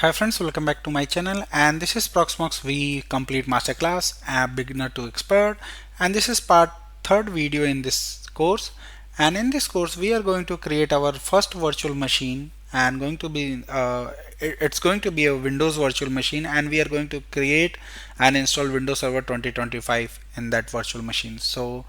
Hi friends, welcome back to my channel, and this is Proxmox VE Complete Masterclass, App Beginner to Expert, and this is part third video in this course. And in this course we are going to create our first virtual machine, and it's going to be a Windows virtual machine, and we are going to create and install Windows Server 2025 in that virtual machine. So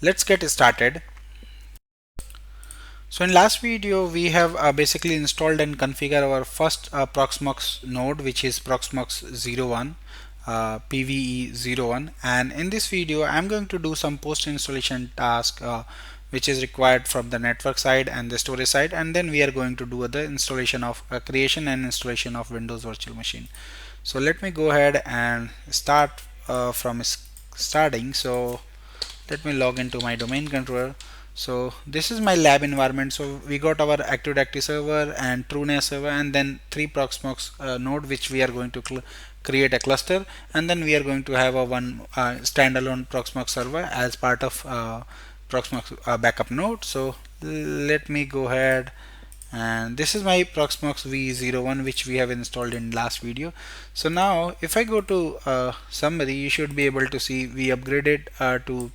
let's get started. So in last video we have basically installed and configured our first Proxmox node, which is Proxmox 01 PVE01, and in this video I'm going to do some post installation task which is required from the network side and the storage side, and then we are going to do the installation of creation and installation of Windows virtual machine. So let me go ahead and start from starting. So let me log into my domain controller. So this is my lab environment. So we got our Active Directory server and TrueNAS server, and then three Proxmox node which we are going to create a cluster, and then we are going to have a one standalone Proxmox server as part of Proxmox backup node. So let me go ahead, and this is my Proxmox VE01 which we have installed in last video. So now if I go to summary, you should be able to see we upgraded to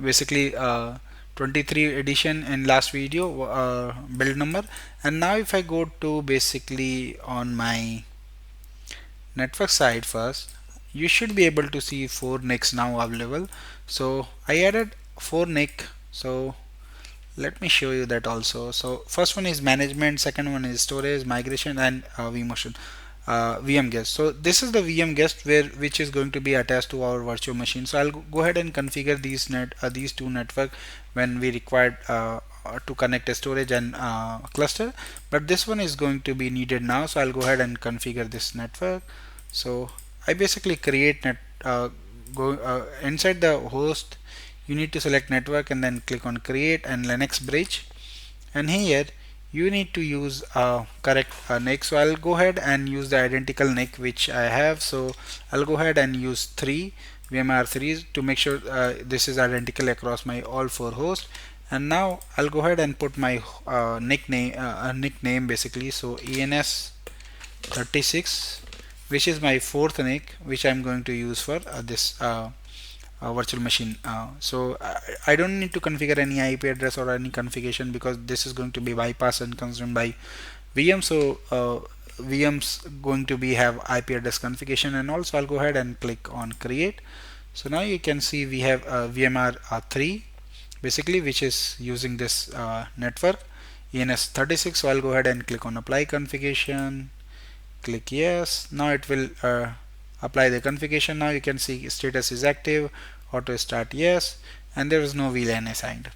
basically 23 edition in last video build number. And now if I go to basically on my network side first, you should be able to see 4 NICs now available. So I added 4 NIC. So let me show you that also. So first one is management, second one is storage, migration, and vMotion. VM guest. So this is the VM guest which is going to be attached to our virtual machine. So I'll go ahead and configure these two network when we required to connect a storage and cluster. But this one is going to be needed now. So I'll go ahead and configure this network. So I basically create inside the host. You need to select network and then click on create and Linux bridge. And here you need to use correct NIC. So I'll go ahead and use the identical NIC which I have. So I'll go ahead and use 3 VMR3 to make sure this is identical across my all 4 hosts. And now I'll go ahead and put my nickname basically. So ENS36, which is my fourth NIC, which I'm going to use for this virtual machine. So I don't need to configure any IP address or any configuration because this is going to be bypassed and consumed by VM. So VM's going to be have IP address configuration, and also I'll go ahead and click on create. So now you can see we have VMR3 basically, which is using this network ENS36. So I'll go ahead and click on apply configuration, click yes. Now it will apply the configuration. Now you can see status is active, auto start yes, and there is no VLAN assigned.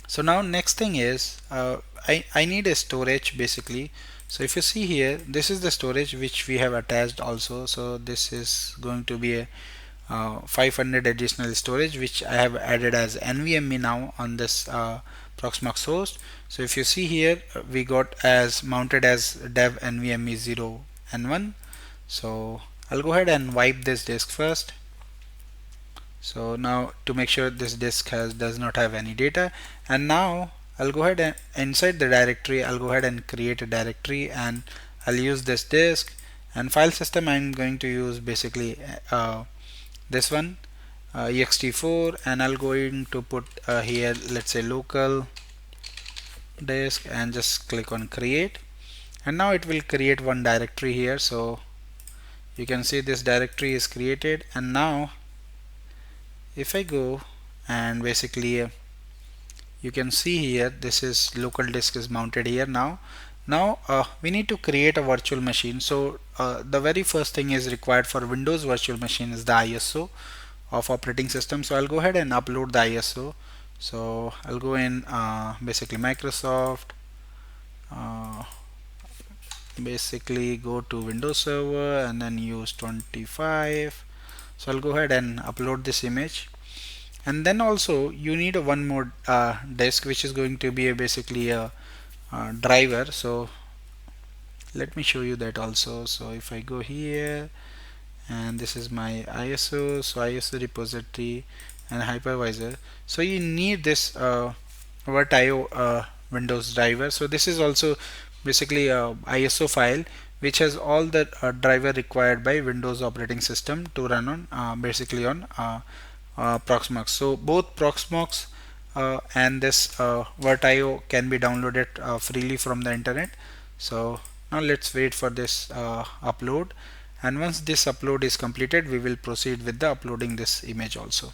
So now next thing is I need a storage basically. So if you see here, this is the storage which we have attached also. So this is going to be a 500 additional storage which I have added as NVMe now on this Proxmox host. So if you see here, we got as mounted as dev NVMe 0 and 1. So I'll go ahead and wipe this disk first. So now to make sure this disk does not have any data, and now I'll go ahead and inside the directory I'll go ahead and create a directory, and I'll use this disk. And file system I'm going to use basically this one ext4, and I'll going to put here let's say local disk and just click on create, and now it will create one directory here. So you can see this directory is created, and now if I go and basically you can see here this is local disk is mounted here. Now we need to create a virtual machine. So the very first thing is required for Windows virtual machine is the ISO of operating system. So I'll go ahead and upload the ISO. So I'll go in basically Microsoft, basically go to Windows Server and then use 25. So I'll go ahead and upload this image, and then also you need a one more disk which is going to be basically a driver. So let me show you that also. So if I go here, and this is my ISO, so ISO repository and hypervisor. So you need this VirtIO Windows driver. So this is also basically a ISO file which has all the driver required by Windows operating system to run on basically on Proxmox. So both Proxmox and this Virtio can be downloaded freely from the internet. So now let's wait for this upload, and once this upload is completed, we will proceed with the uploading this image also.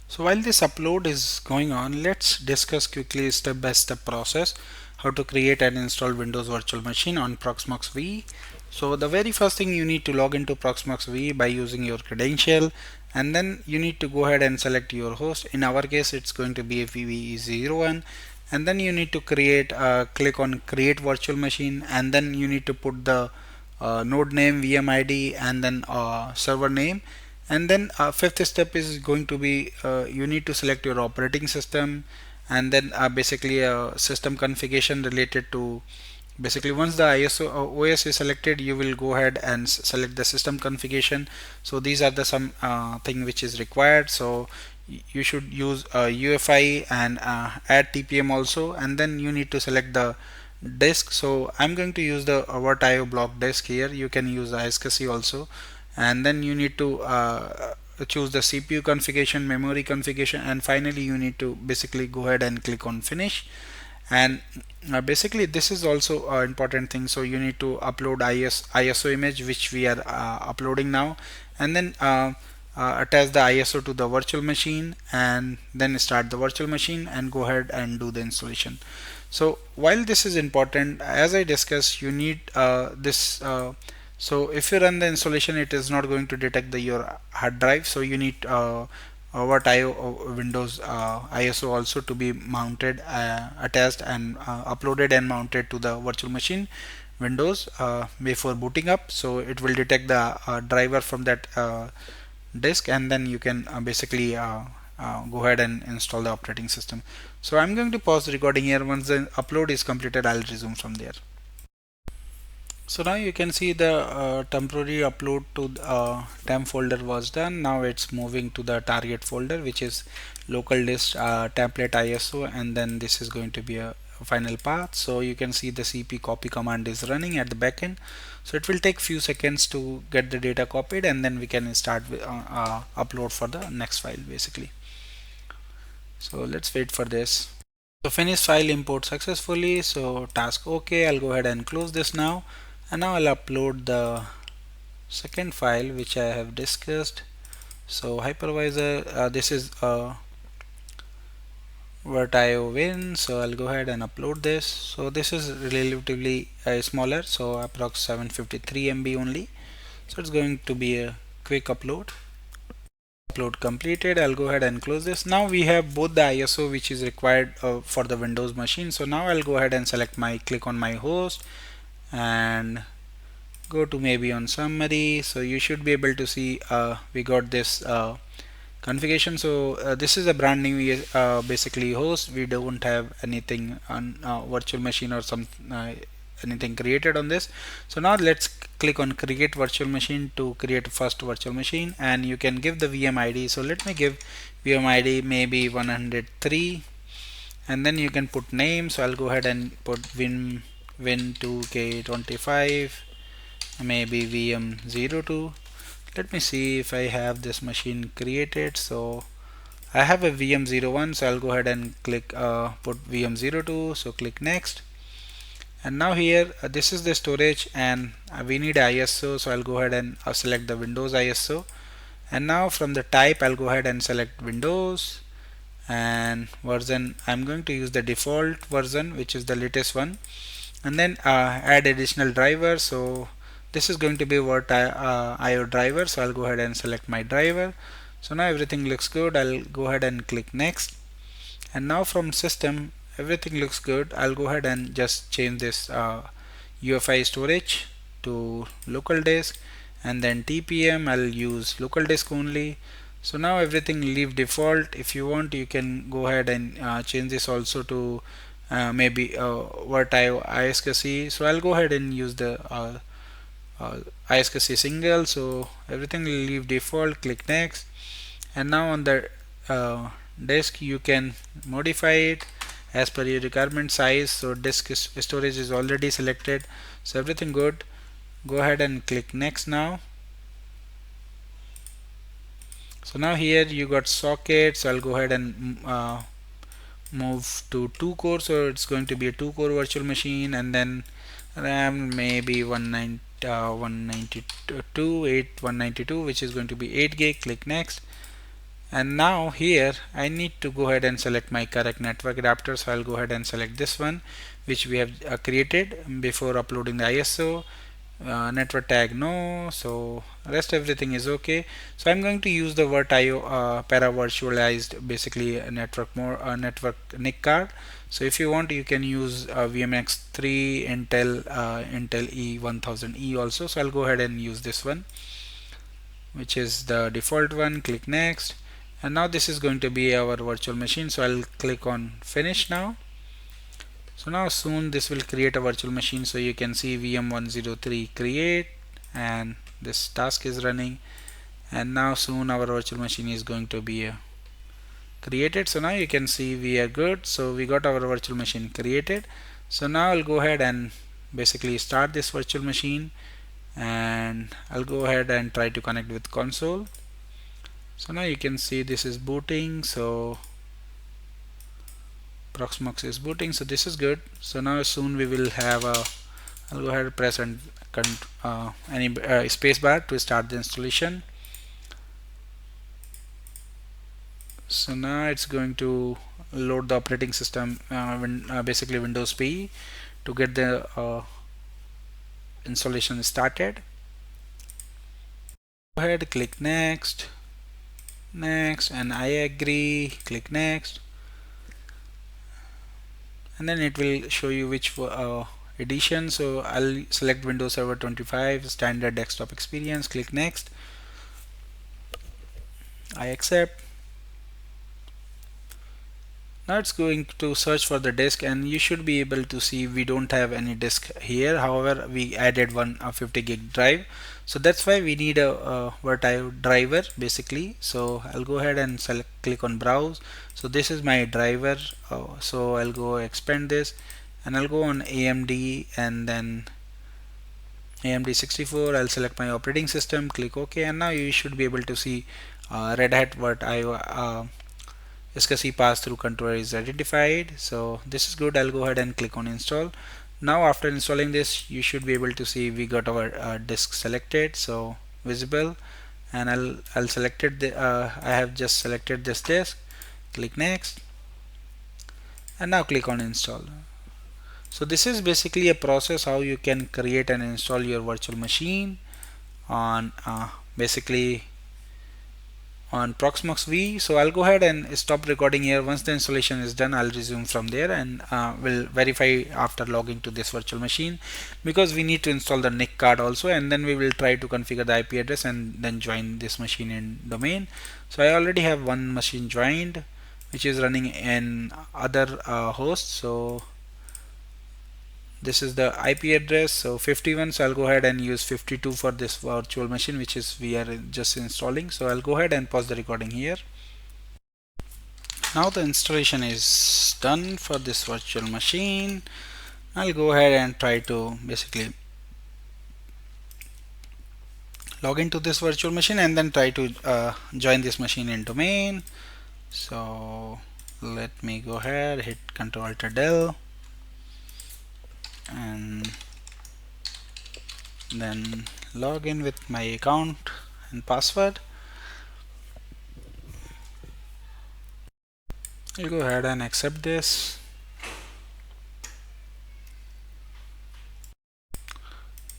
So while this upload is going on, let's discuss quickly step by step process how to create and install Windows Virtual Machine on Proxmox VE. So the very first thing, you need to log into Proxmox VE by using your credential, and then you need to go ahead and select your host. In our case, it's going to be VE01, and then you need to click on create virtual machine, and then you need to put the node name, VM ID, and then server name. And then fifth step is going to be you need to select your operating system, and then basically system configuration related to basically once the ISO OS is selected, you will go ahead and select the system configuration. So these are the some thing which is required. So you should use UEFI and add TPM also, and then you need to select the disk. So I'm going to use the Virtio block disk here. You can use ISCSI also, and then you need to choose the CPU configuration, memory configuration, and finally you need to basically go ahead and click on finish. And basically this is also an important thing. So you need to upload ISO image, which we are uploading now, and then attach the ISO to the virtual machine, and then start the virtual machine and go ahead and do the installation. So while this is important, as I discussed, you need this so if you run the installation, it is not going to detect your hard drive. So you need Virtio Windows ISO also to be mounted, attached, and uploaded and mounted to the virtual machine Windows before booting up. So it will detect the driver from that disk, and then you can basically go ahead and install the operating system. So I'm going to pause the recording here. Once the upload is completed, I'll resume from there. So now you can see the temporary upload to the temp folder was done. Now it's moving to the target folder, which is local disk template ISO, and then this is going to be a final path. So you can see the cp copy command is running at the backend. So it will take few seconds to get the data copied, and then we can start with upload for the next file basically. So let's wait for this. So finish file import successfully. So task okay. I'll go ahead and close this now. And now I'll upload the second file which I have discussed. So hypervisor, this is Virtio win. So I'll go ahead and upload this. So this is relatively smaller, so approx 753 MB only. So it's going to be a quick upload. Upload completed. I'll go ahead and close this. Now we have both the ISO which is required for the Windows machine. So now I'll go ahead and click on my host and go to maybe on summary. So you should be able to see we got this configuration. So this is a brand new basically host. We don't have anything on virtual machine or some anything created on this. So now let's click on create virtual machine to create first virtual machine, and you can give the VM ID. So let me give VM ID maybe 103, and then you can put name. So I'll go ahead and put win2k25, maybe VM02. Let me see if I have this machine created. So I have a VM01, so I'll go ahead and click put VM02. So click next, and now here this is the storage, and we need ISO. So I'll go ahead and select the Windows ISO, and now from the type I'll go ahead and select Windows, and version I'm going to use the default version, which is the latest one, and then add additional driver. So this is going to be IO driver, so I'll go ahead and select my driver. So now everything looks good. I'll go ahead and click next, and now from system everything looks good. I'll go ahead and just change this UEFI storage to local disk, and then TPM I'll use local disk only. So now everything leave default. If you want, you can go ahead and change this also to maybe Virtio ISCSI. So I'll go ahead and use the ISCSI single. So everything will leave default. Click next, and now on the disk you can modify it, as per your requirement size. So disk storage is already selected, so everything good. Go ahead and click next now. So now here you got sockets, so I'll go ahead and move to 2 core, so it's going to be a 2 core virtual machine, and then RAM maybe 192, which is going to be 8 gig. Click next. And now here I need to go ahead and select my correct network adapter, so I'll go ahead and select this one which we have created before uploading the ISO. Network tag no, so rest everything is okay. So I'm going to use the VirtIO para virtualized, basically a network NIC card. So if you want, you can use VMX3 Intel E1000E also. So I'll go ahead and use this one, which is the default one. Click next, and now this is going to be our virtual machine, so I'll click on finish now. So now soon this will create a virtual machine, so you can see VM103 create, and this task is running, and now soon our virtual machine is going to be created. So now you can see we are good, so we got our virtual machine created. So now I'll go ahead and basically start this virtual machine, and I'll go ahead and try to connect with console. So now you can see this is booting, so Proxmox is booting, so this is good. So now soon we will have a, I'll go ahead and press and any spacebar to start the installation. So now it's going to load the operating system, basically Windows PE, to get the installation started. Go ahead, click next, and I agree. Click next, and then it will show you which edition. So I'll select Windows Server 25 standard desktop experience. Click next, I accept. Now it's going to search for the disk, and you should be able to see we don't have any disk here. However, we added one 50 gig drive, so that's why we need a VirtIO driver basically. So I'll go ahead and click on browse. So this is my driver, so I'll go expand this, and I'll go on AMD, and then AMD 64. I'll select my operating system, click OK, and now you should be able to see Red Hat VirtIO SCSI pass-through controller is identified. So this is good. I'll go ahead and click on install. Now after installing this, you should be able to see we got our disk selected, so visible, and I'll select it. I have just selected this disk. Click next, and now click on install. So this is basically a process how you can create and install your virtual machine on basically on Proxmox VE. So I'll go ahead and stop recording here. Once the installation is done, I'll resume from there, and we'll verify after logging to this virtual machine, because we need to install the NIC card also, and then we will try to configure the IP address and then join this machine in domain. So I already have one machine joined, which is running in other host. So this is the IP address, so 51. So I'll go ahead and use 52 for this virtual machine, which is we are just installing. So I'll go ahead and pause the recording here. Now the installation is done for this virtual machine. I'll go ahead and try to basically log into this virtual machine and then try to join this machine in domain. So let me go ahead, hit Ctrl-Alt-Del, and then log in with my account and password. I'll go ahead and accept this.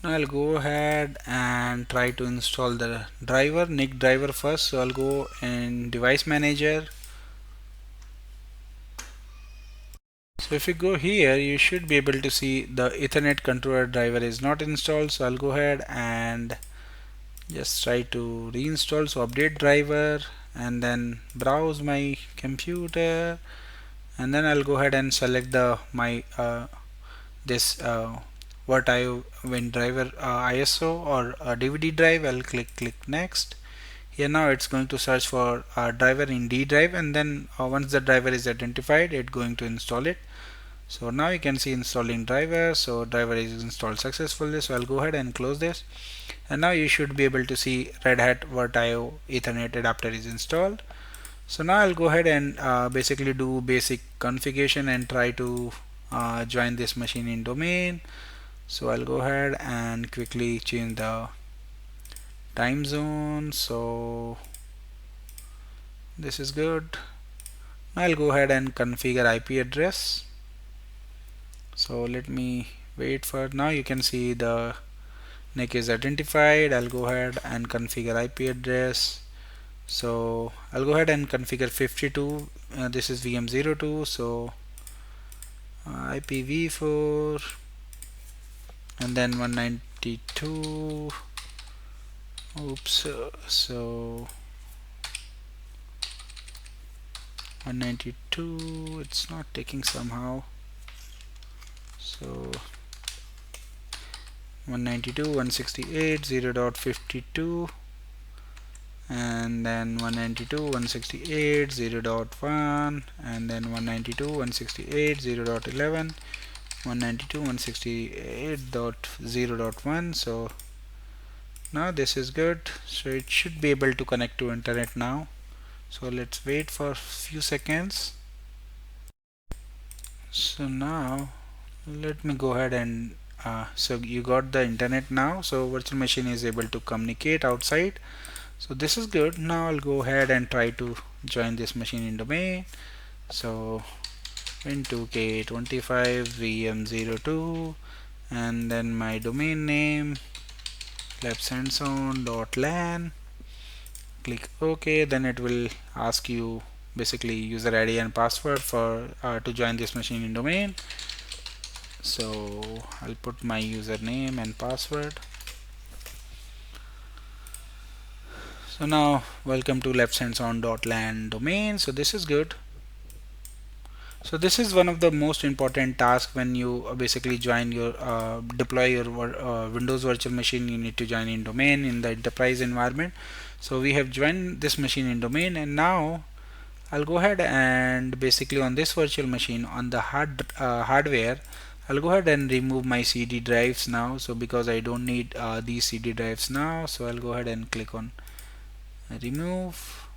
Now I'll go ahead and try to install the driver, NIC driver first. So I'll go in device manager. So if you go here, you should be able to see the Ethernet controller driver is not installed. So I'll go ahead and just try to reinstall. So update driver, and then browse my computer, and then I'll go ahead and select the my this VirtIO Win driver ISO or DVD drive. I'll click next, Here now it's going to search for a driver in D drive, and then once the driver is identified, it's going to install it. So now you can see installing driver. So driver is installed successfully. So I'll go ahead and close this, and now you should be able to see Red Hat VirtIO Ethernet adapter is installed. So now I'll go ahead and basically do basic configuration and try to join this machine in domain. So I'll go ahead and quickly change the time zone. So this is good. Now I'll go ahead and configure IP address. So let me wait for, now you can see the NIC is identified. I'll go ahead and configure IP address. So I'll go ahead and configure 52. This is VM02. So IPv4 and then 192. Oops. So 192. It's not taking somehow. So 192.168.0.52 and then 192.168.0.1 and then 192.168.0.11, 192.168.0.1. So now this is good. So it should be able to connect to internet now. So let's wait for a few seconds. So now let me go ahead and so you got the internet now. So virtual machine is able to communicate outside. So this is good. Now I'll go ahead and try to join this machine in domain. So win2k25 vm02 and then my domain name labsandsound.lan. Click OK. Then it will ask you basically user ID and password for to join this machine in domain. So I'll put my username and password. So now welcome to labsandsound.lan domain. So this is good. So this is one of the most important tasks when you basically join your deploy your Windows virtual machine. You need to join in domain in the enterprise environment. So we have joined this machine in domain, and now I'll go ahead and basically on this virtual machine on the hardware, I'll go ahead and remove my CD drives now. So because I don't need these CD drives now, so I'll go ahead and click on remove.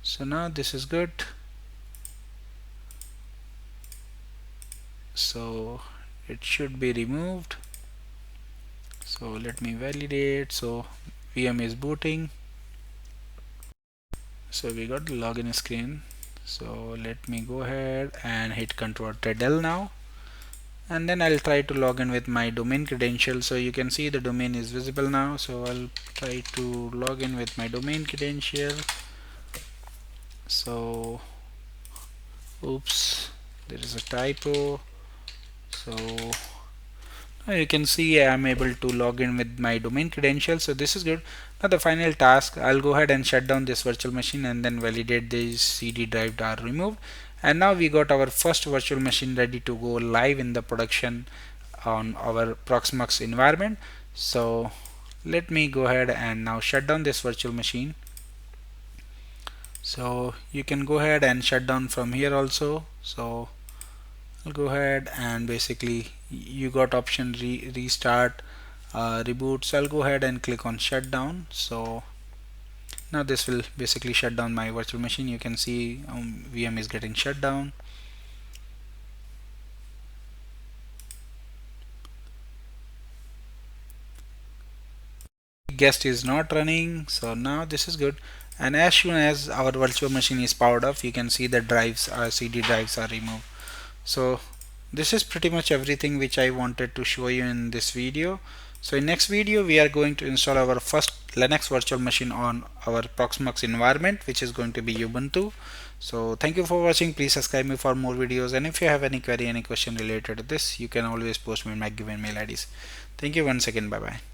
So now this is good. So it should be removed. So let me validate. So VM is booting. So we got the login screen. So let me go ahead and hit Ctrl+L now, and then I'll try to log in with my domain credential. So you can see the domain is visible now. So I'll try to log in with my domain credential. So oops, there is a typo. So now you can see I'm able to log in with my domain credentials. So this is good. Now the final task, I'll go ahead and shut down this virtual machine and then validate these CD drives are removed. And now we got our first virtual machine ready to go live in the production on our Proxmox environment. So let me go ahead and now shut down this virtual machine. So you can go ahead and shut down from here also. So I'll go ahead and basically you got option restart, reboot. So I'll go ahead and click on shutdown. So now this will basically shut down my virtual machine. You can see VM is getting shut down. Guest is not running. So now this is good. And as soon as our virtual machine is powered off, you can see the drives, CD drives are removed. So this is pretty much everything which I wanted to show you in this video. So in next video we are going to install our first Linux virtual machine on our Proxmox environment, which is going to be Ubuntu. So thank you for watching. Please subscribe me for more videos, and if you have any query, any question related to this, you can always post me in my given mail IDs. Thank you once again. Bye bye.